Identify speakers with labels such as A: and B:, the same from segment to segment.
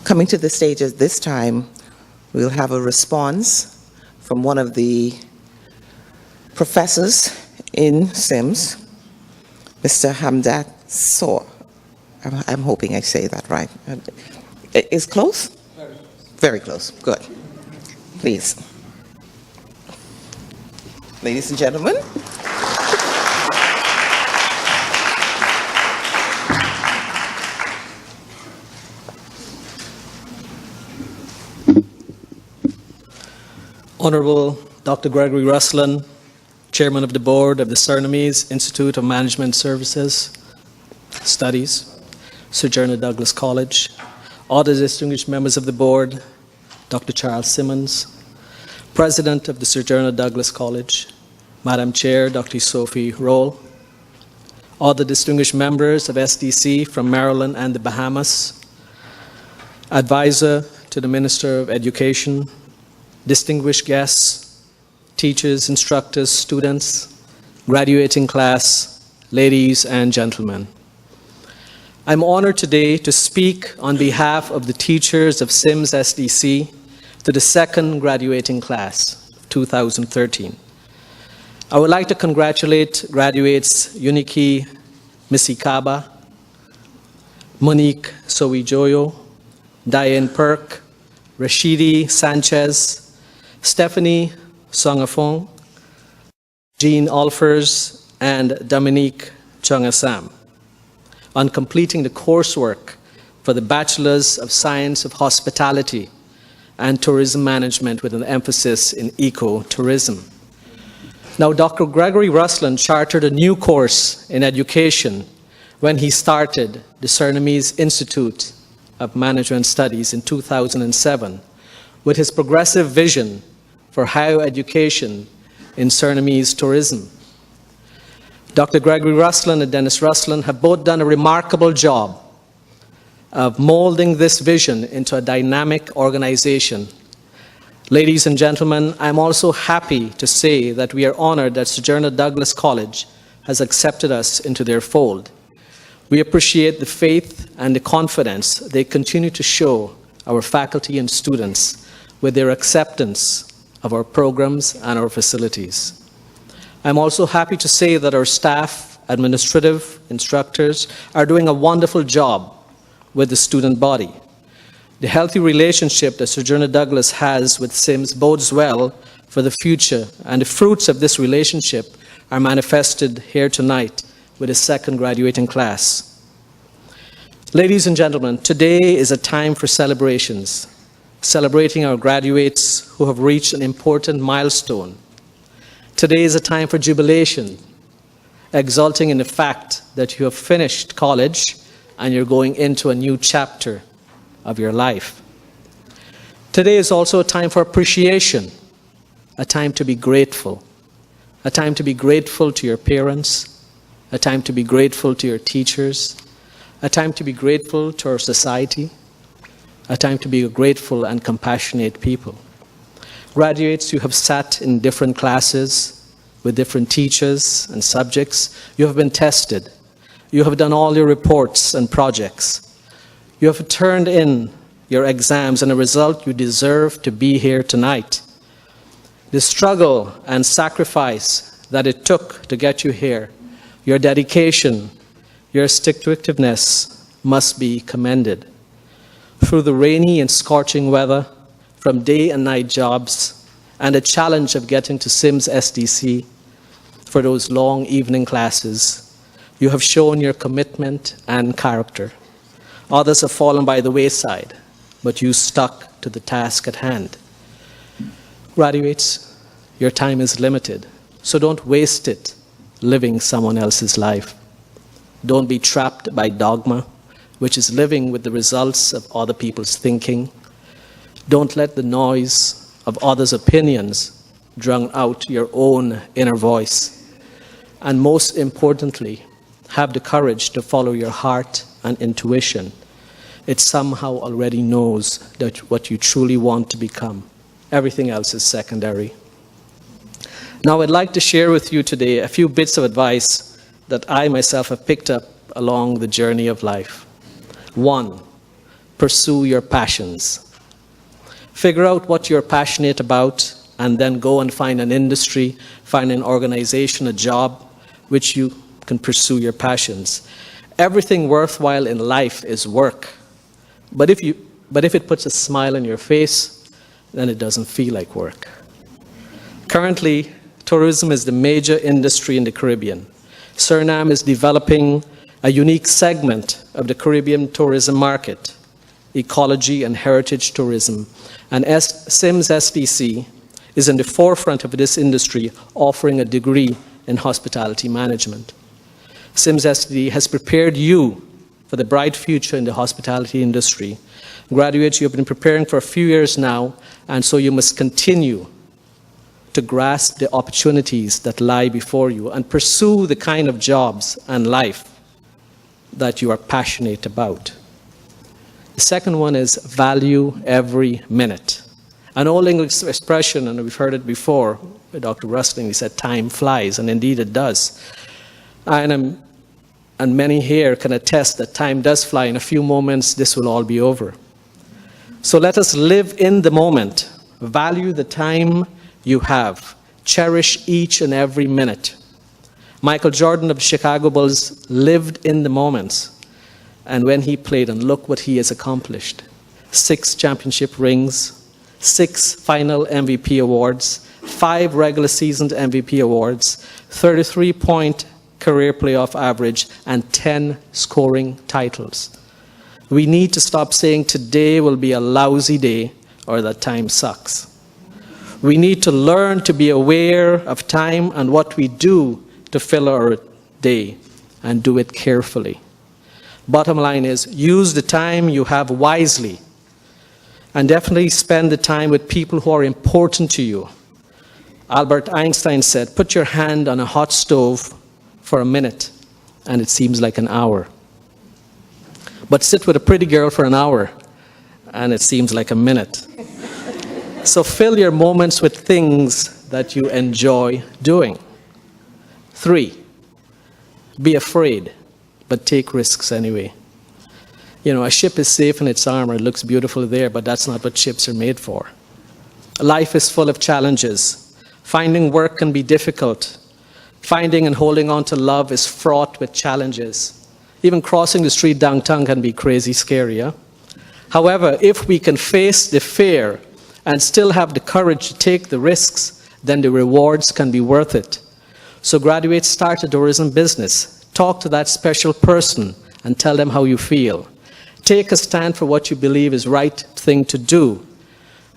A: Coming to the stage at this time, we'll have a response from one of the professors in SIMS, Mr. Haimdat Sawh. I'm hoping I say that right. Is close? Very close. Very close. Good. Please. Ladies and gentlemen.
B: Honorable Dr. Gregory Ruslan, Chairman of the Board of the Surinamese Institute of Management Services Studies, Sojourner Douglas College, other distinguished members of the board, Dr. Charles Simmons, President of the Sojourner Douglas College, Madam Chair, Dr. Sophia Rolle, other distinguished members of SDC from Maryland and the Bahamas, advisor to the Minister of Education, distinguished guests, teachers, instructors, students, graduating class, ladies and gentlemen. I'm honored today to speak on behalf of the teachers of SIMS SDC to the second graduating class, 2013. I would like to congratulate graduates Uniki Misikaba, Monique Sowijoyo, Diane Perk, Rashidi Sanchez, Stephanie Songafong, Jean Alfers, and Dominique Chongasam on completing the coursework for the Bachelors of Science of Hospitality and Tourism Management with an emphasis in ecotourism. Now, Dr. Gregory Ruslan chartered a new course in education when he started the Surinamese Institute of Management Studies in 2007 with his progressive vision for higher education in Surinamese tourism. Dr. Gregory Ruslan and Dennis Ruslan have both done a remarkable job of molding this vision into a dynamic organization. Ladies and gentlemen, I'm also happy to say that we are honored that Sojourner Douglas College has accepted us into their fold. We appreciate the faith and the confidence they continue to show our faculty and students with their acceptance of our programs and our facilities. I'm also happy to say that our staff, administrative, instructors are doing a wonderful job with the student body. The healthy relationship that Sojourner Douglas has with SIMS bodes well for the future, and the fruits of this relationship are manifested here tonight with the second graduating class. Ladies and gentlemen, today is a time for celebrations, celebrating our graduates who have reached an important milestone. Today is a time for jubilation, exulting in the fact that you have finished college and you're going into a new chapter of your life. Today is also a time for appreciation, a time to be grateful, a time to be grateful to your parents, a time to be grateful to your teachers, a time to be grateful to our society, a time to be a grateful and compassionate people. Graduates, you have sat in different classes with different teachers and subjects. You have been tested. You have done all your reports and projects. You have turned in your exams, and as a result, you deserve to be here tonight. The struggle and sacrifice that it took to get you here, your dedication, your stick-to-itiveness must be commended. Through the rainy and scorching weather, from day and night jobs, and the challenge of getting to SIMS SDC for those long evening classes, you have shown your commitment and character. Others have fallen by the wayside, but you stuck to the task at hand. Graduates, your time is limited, so don't waste it living someone else's life. Don't be trapped by dogma, which is living with the results of other people's thinking. Don't let the noise of others' opinions drown out your own inner voice. And most importantly, have the courage to follow your heart and intuition. It somehow already knows that what you truly want to become. Everything else is secondary. Now I'd like to share with you today a few bits of advice that I myself have picked up along the journey of life. 1, pursue your passions. Figure out what you're passionate about and then go and find an industry, find an organization, a job, which you can pursue your passions. Everything worthwhile in life is work. But if it puts a smile on your face, then it doesn't feel like work. Currently, tourism is the major industry in the Caribbean. Suriname is developing a unique segment of the Caribbean tourism market, ecology and heritage tourism. And SIMS SDC is in the forefront of this industry, offering a degree in hospitality management. SIMS SDC has prepared you for the bright future in the hospitality industry. Graduates, you have been preparing for a few years now, and so you must continue to grasp the opportunities that lie before you and pursue the kind of jobs and life that you are passionate about. The second one is value every minute. An old English expression, and we've heard it before, Dr. Rustling, he said, time flies, and indeed it does. And many here can attest that time does fly. In a few moments, this will all be over. So let us live in the moment. Value the time you have. Cherish each and every minute. Michael Jordan of the Chicago Bulls lived in the moments. And when he played, and look what he has accomplished. 6 championship rings, 6 final MVP awards, 5 regular season MVP awards, 33-point career playoff average, and 10 scoring titles. We need to stop saying today will be a lousy day or that time sucks. We need to learn to be aware of time and what we do to fill our day, and do it carefully. Bottom line is, use the time you have wisely, and definitely spend the time with people who are important to you. Albert Einstein said, put your hand on a hot stove for a minute, and it seems like an hour. But sit with a pretty girl for an hour, and it seems like a minute. So fill your moments with things that you enjoy doing. 3, be afraid, but take risks anyway. You know, a ship is safe in its armor, it looks beautiful there, but that's not what ships are made for. Life is full of challenges. Finding work can be difficult. Finding and holding on to love is fraught with challenges. Even crossing the street downtown can be crazy scary, yeah? However, if we can face the fear and still have the courage to take the risks, then the rewards can be worth it. So graduates, start a tourism business. Talk to that special person and tell them how you feel. Take a stand for what you believe is right thing to do.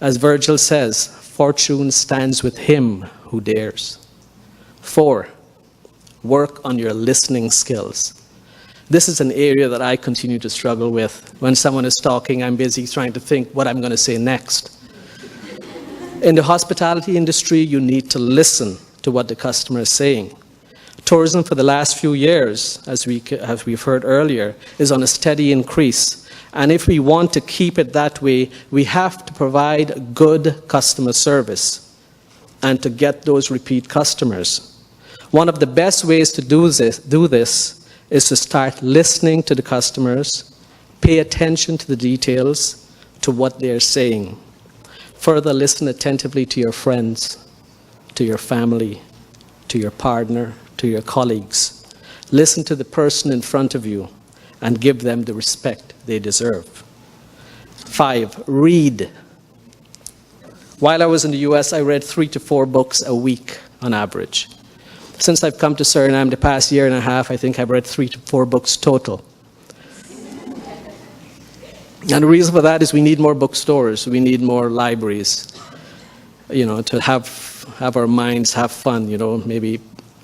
B: As Virgil says, fortune stands with him who dares. 4, work on your listening skills. This is an area that I continue to struggle with. When someone is talking, I'm busy trying to think what I'm going to say next. In the hospitality industry, you need to listen to what the customer is saying. Tourism for the last few years, as we've heard earlier, is on a steady increase. And if we want to keep it that way, we have to provide good customer service and to get those repeat customers. One of the best ways to do this is to start listening to the customers, pay attention to the details, to what they're saying. Further, listen attentively to your friends, to your family, to your partner, to your colleagues. Listen to the person in front of you and give them the respect they deserve. 5, read. While I was in the US, I read 3 to 4 books a week on average. Since I've come to Suriname the past year and a half, I think I've read 3 to 4 books total. And the reason for that is we need more bookstores, we need more libraries, you know, to have our minds have fun, you know, maybe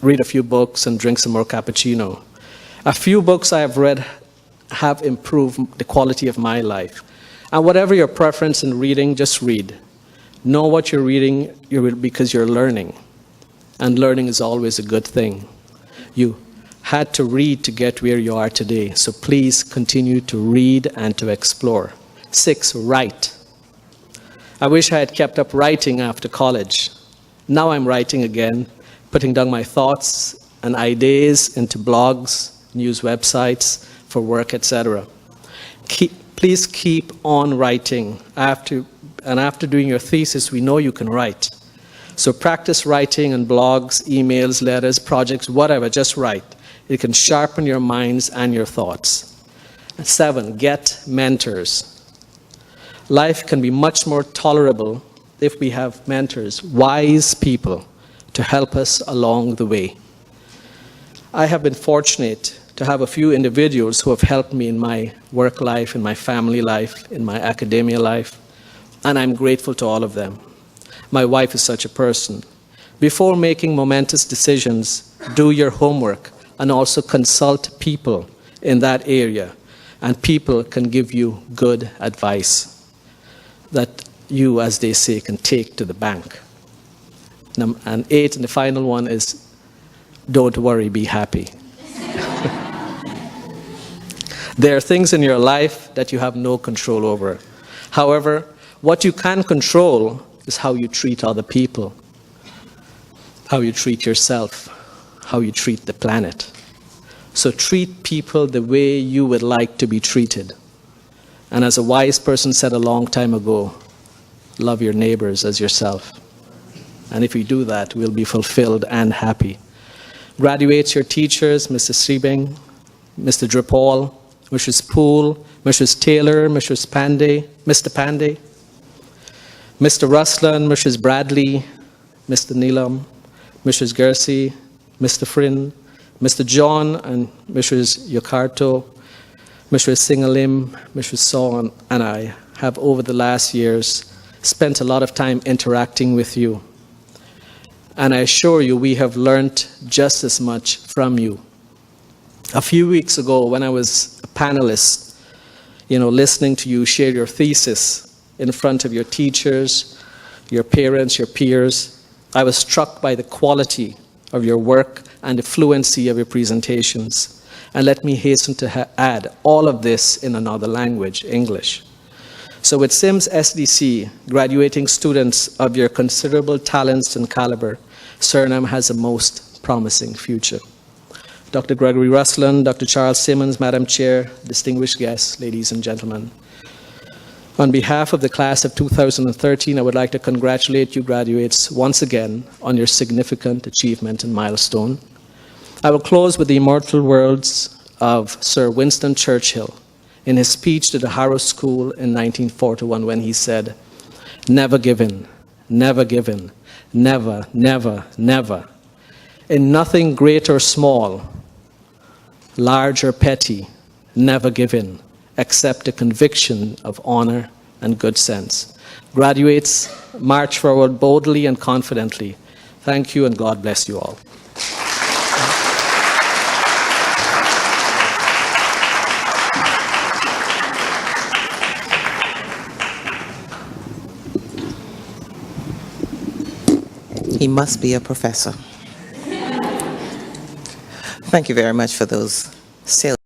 B: read a few books and drink some more cappuccino. A few books I have read have improved the quality of my life. And whatever your preference in reading, just read. Know what you're reading because you're learning. And learning is always a good thing. You had to read to get where you are today. So please continue to read and to explore. 6, write. I wish I had kept up writing after college. Now I'm writing again, putting down my thoughts and ideas into blogs, news websites, for work, etc. Please keep on writing. After doing your thesis, we know you can write. So practice writing on blogs, emails, letters, projects, whatever, just write. It can sharpen your minds and your thoughts. 7, get mentors. Life can be much more tolerable if we have mentors, wise people, to help us along the way. I have been fortunate to have a few individuals who have helped me in my work life, in my family life, in my academia life, and I'm grateful to all of them. My wife is such a person. Before making momentous decisions, do your homework and also consult people in that area, and people can give you good advice that you, as they say, can take to the bank. And 8, and the final one is, don't worry, be happy. There are things in your life that you have no control over. However, what you can control is how you treat other people, how you treat yourself, how you treat the planet. So treat people the way you would like to be treated. And as a wise person said a long time ago, love your neighbors as yourself. And if we do that, we'll be fulfilled and happy. Graduates, your teachers, Mr. Sribeng, Mr. Dripal, Mrs. Poole, Mrs. Taylor, Mrs. Pandey, Mr. Pandey, Mr. Ruslan, Mrs. Bradley, Mr. Neelam, Mrs. Gersi, Mr. Frin, Mr. John and Mrs. Yokarto, Mrs. Singalim, Mrs. Saw, and I have over the last years spent a lot of time interacting with you. And I assure you, we have learned just as much from you. A few weeks ago, when I was a panelist, listening to you share your thesis in front of your teachers, your parents, your peers, I was struck by the quality of your work and the fluency of your presentations. And let me hasten to add all of this in another language, English. So with SIMS SDC, graduating students of your considerable talents and caliber, Suriname has a most promising future. Dr. Gregory Ruslan, Dr. Charles Simmons, Madam Chair, distinguished guests, ladies and gentlemen. On behalf of the class of 2013, I would like to congratulate you graduates once again on your significant achievement and milestone. I will close with the immortal words of Sir Winston Churchill in his speech to the Harrow School in 1941 when he said, "Never give in, never give in, never, never, never. In nothing great or small, large or petty, never give in, except a conviction of honor and good sense." Graduates, march forward boldly and confidently. Thank you, and God bless you all.
A: He must be a professor. Thank you very much for those salient